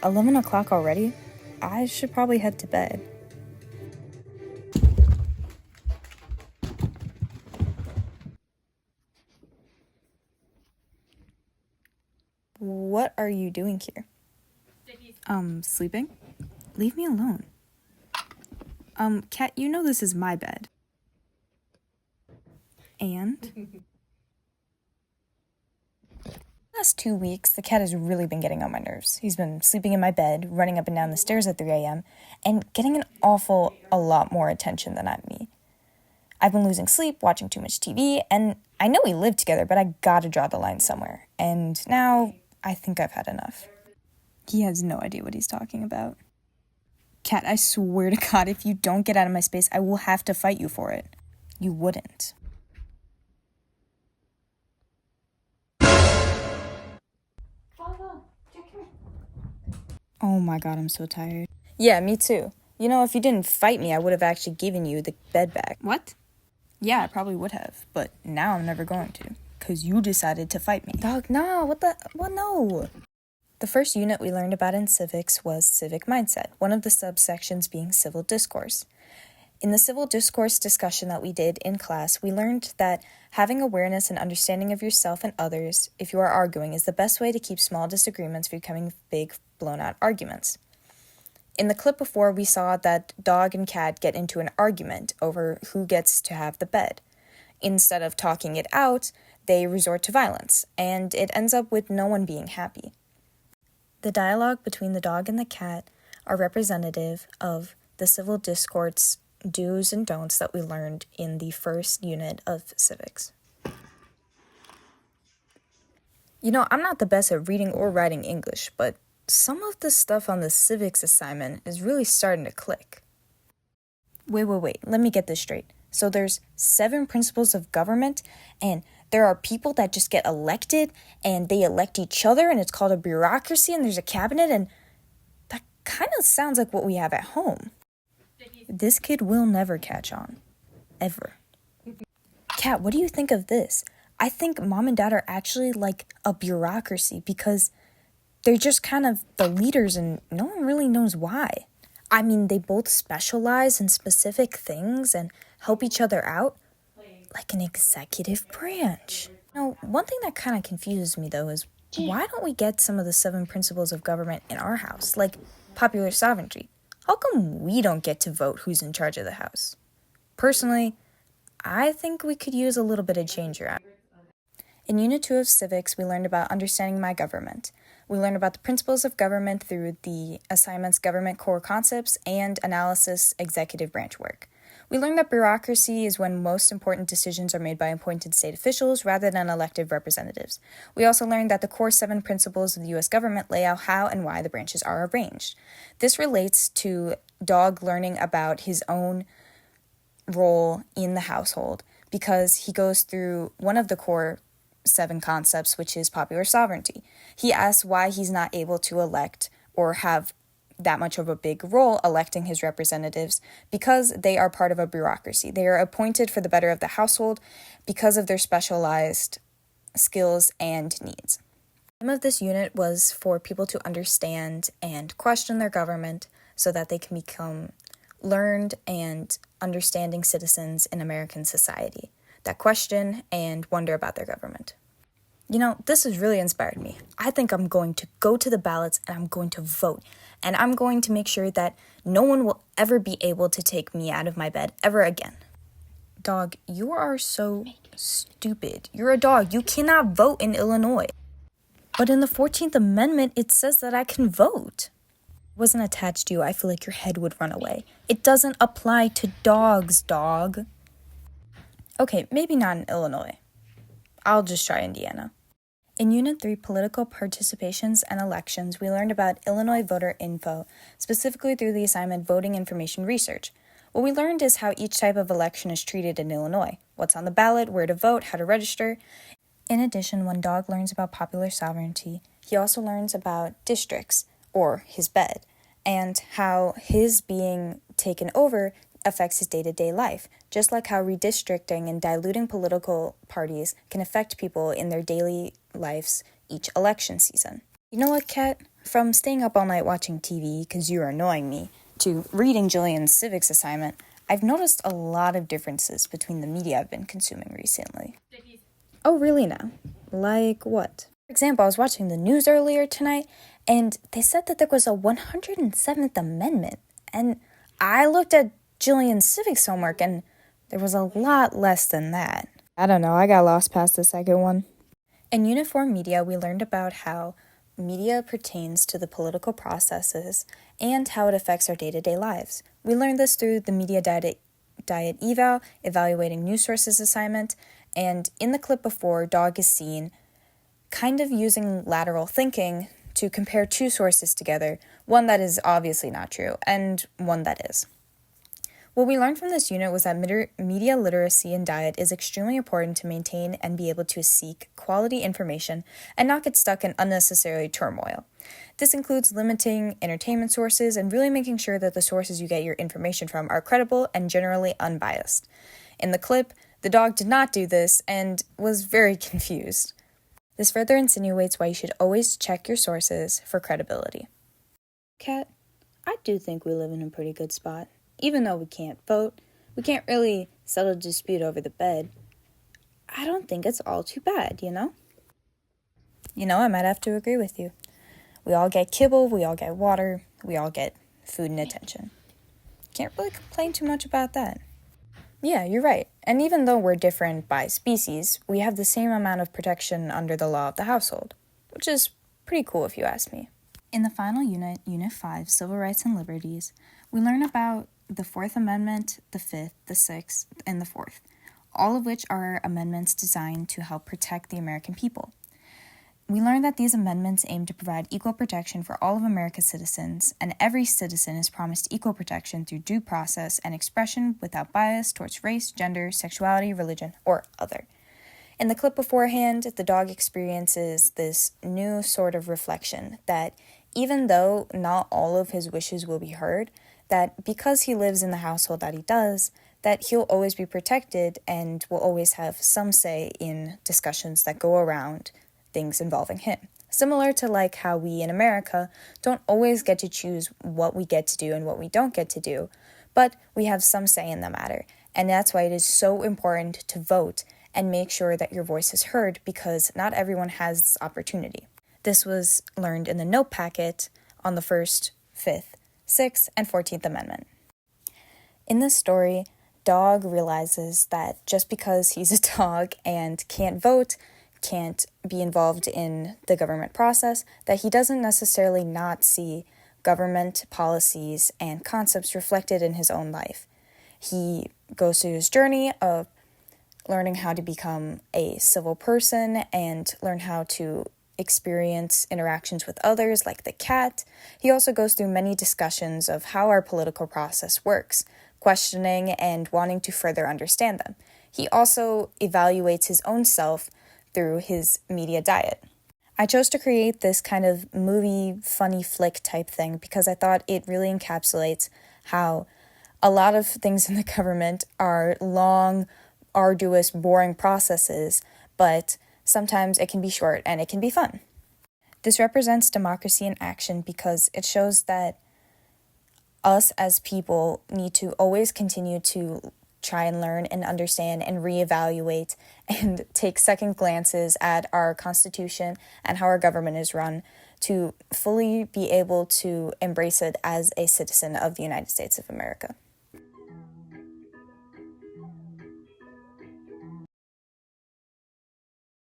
11 o'clock already? I should probably head to bed. What are you doing here? Sleeping? Leave me alone. Kat, you know this is my bed. And? Last 2 weeks, the cat has really been getting on my nerves. He's been sleeping in my bed, running up and down the stairs at 3 a.m., and getting a lot more attention than me. I've been losing sleep, watching too much TV, and I know we live together, but I gotta draw the line somewhere. And now, I think I've had enough. He has no idea what he's talking about. Kat, I swear to God, if you don't get out of my space, I will have to fight you for it. You wouldn't. Oh my God, I'm so tired. Yeah, me too. You know, if you didn't fight me, I would have actually given you the bed back. What? Yeah, I probably would have, but now I'm never going to, because you decided to fight me. Dog, no, no. The first unit we learned about in civics was civic mindset, one of the subsections being civil discourse. In the civil discourse discussion that we did in class, we learned that having awareness and understanding of yourself and others, if you are arguing, is the best way to keep small disagreements from becoming big, blown-out arguments. In the clip before, we saw that dog and cat get into an argument over who gets to have the bed. Instead of talking it out, they resort to violence, and it ends up with no one being happy. The dialogue between the dog and the cat are representative of the civil discourse do's and don'ts that we learned in the first unit of civics. You know, I'm not the best at reading or writing English, but some of the stuff on the civics assignment is really starting to click. Wait, let me get this straight. So there's 7 principles of government, and there are people that just get elected, and they elect each other, and it's called a bureaucracy, and there's a cabinet, and that kind of sounds like what we have at home. This kid will never catch on. Ever. Kat, what do you think of this? I think mom and dad are actually like a bureaucracy because they're just kind of the leaders and no one really knows why. I mean, they both specialize in specific things and help each other out, like an executive branch. Now, one thing that kind of confuses me, though, is why don't we get some of the 7 principles of government in our house, like popular sovereignty? How come we don't get to vote who's in charge of the house? Personally, I think we could use a little bit of change around. In Unit 2 of Civics, we learned about understanding my government. We learned about the principles of government through the assignments Government Core Concepts and Analysis Executive Branch Work. We learned that bureaucracy is when most important decisions are made by appointed state officials rather than elected representatives. We also learned that the core 7 principles of the U.S. government lay out how and why the branches are arranged. This relates to Dog learning about his own role in the household because he goes through one of the core 7 concepts, which is popular sovereignty. He asks why he's not able to elect or have that much of a big role electing his representatives because they are part of a bureaucracy. They are appointed for the better of the household because of their specialized skills and needs. The aim of this unit was for people to understand and question their government so that they can become learned and understanding citizens in American society that question and wonder about their government. You know, this has really inspired me. I think I'm going to go to the ballots and I'm going to vote. And I'm going to make sure that no one will ever be able to take me out of my bed ever again. Dog, you are so stupid. You're a dog. You cannot vote in Illinois. But in the 14th Amendment, it says that I can vote. Wasn't attached to you, I feel like your head would run away. It doesn't apply to dogs, dog. Okay, maybe not in Illinois. I'll just try Indiana. In Unit 3, Political Participations and Elections, we learned about Illinois voter info, specifically through the assignment Voting Information Research. What we learned is how each type of election is treated in Illinois, what's on the ballot, where to vote, how to register. In addition, when Dog learns about popular sovereignty, he also learns about districts, or his bed, and how his being taken over affects his day-to-day life, just like how redistricting and diluting political parties can affect people in their daily lives each election season. You know what, Kat? From staying up all night watching TV because you're annoying me, to reading Jillian's civics assignment, I've noticed a lot of differences between the media I've been consuming recently. Oh, really now? Like what? For example, I was watching the news earlier tonight, and they said that there was a 107th Amendment, and I looked at Jillian's civics homework, and there was a lot less than that. I don't know, I got lost past the second one. In Uniform Media, we learned about how media pertains to the political processes and how it affects our day-to-day lives. We learned this through the Media Diet Eval, Evaluating News Sources assignment, and in the clip before, Dog is seen kind of using lateral thinking to compare two sources together, one that is obviously not true, and one that is. What we learned from this unit was that media literacy and diet is extremely important to maintain and be able to seek quality information and not get stuck in unnecessary turmoil. This includes limiting entertainment sources and really making sure that the sources you get your information from are credible and generally unbiased. In the clip, the dog did not do this and was very confused. This further insinuates why you should always check your sources for credibility. Kat, I do think we live in a pretty good spot. Even though we can't vote, we can't really settle a dispute over the bed. I don't think it's all too bad, you know? I might have to agree with you. We all get kibble, we all get water, we all get food and attention. Can't really complain too much about that. Yeah, you're right. And even though we're different by species, we have the same amount of protection under the law of the household, which is pretty cool if you ask me. In the final unit, Unit 5, Civil Rights and Liberties, we learn about the 4th Amendment, the 5th, the 6th, and the 4th, all of which are amendments designed to help protect the American people. We learned that these amendments aim to provide equal protection for all of America's citizens, and every citizen is promised equal protection through due process and expression without bias towards race, gender, sexuality, religion, or other. In the clip beforehand, the dog experiences this new sort of reflection that even though not all of his wishes will be heard, that because he lives in the household that he does, that he'll always be protected and will always have some say in discussions that go around things involving him. Similar to like how we in America don't always get to choose what we get to do and what we don't get to do, but we have some say in the matter. And that's why it is so important to vote and make sure that your voice is heard, because not everyone has this opportunity. This was learned in the note packet on the 1st, 5th, 6th, and 14th Amendment. In this story, Dog realizes that just because he's a dog and can't vote, can't be involved in the government process, that he doesn't necessarily not see government policies and concepts reflected in his own life. He goes through his journey of learning how to become a civil person and learn how to experience interactions with others like the cat. He also goes through many discussions of how our political process works, questioning and wanting to further understand them. He also evaluates his own self through his media diet. I chose to create this kind of movie, funny flick type thing because I thought it really encapsulates how a lot of things in the government are long, arduous, boring processes, but sometimes it can be short and it can be fun. This represents democracy in action because it shows that us as people need to always continue to try and learn and understand and reevaluate and take second glances at our Constitution and how our government is run to fully be able to embrace it as a citizen of the United States of America.